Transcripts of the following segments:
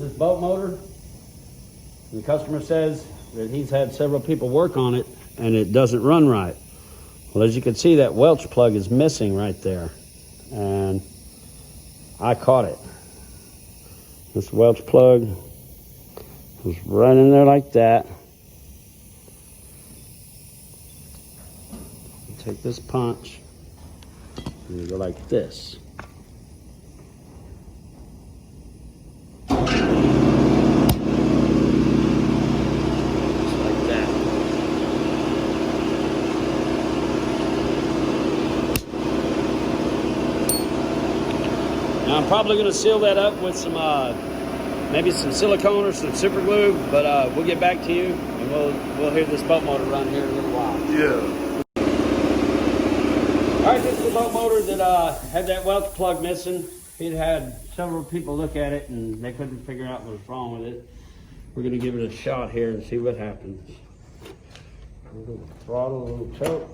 this boat motor. The customer says that he's had several people work on it and it doesn't run right. Well, as you can see, that Welch plug is missing right there. And I caught it. This Welch plug was right in there like that. Take this punch and you go like this. Now I'm probably going to seal that up with some, maybe some silicone or some super glue, but we'll get back to you and we'll hear this boat motor run here in a little while. Yeah. All right, this is the boat motor that had that Welch plug missing. He'd had several people look at it and they couldn't figure out what was wrong with it. We're going to give it a shot here and see what happens. A little throttle, a little choke.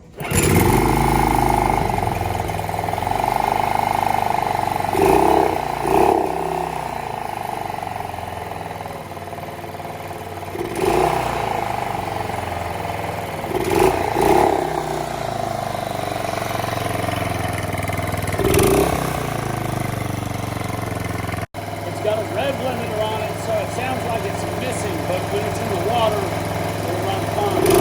It's got a red limiter on it, so it sounds like it's missing, but when it's in the water, it'll run fine.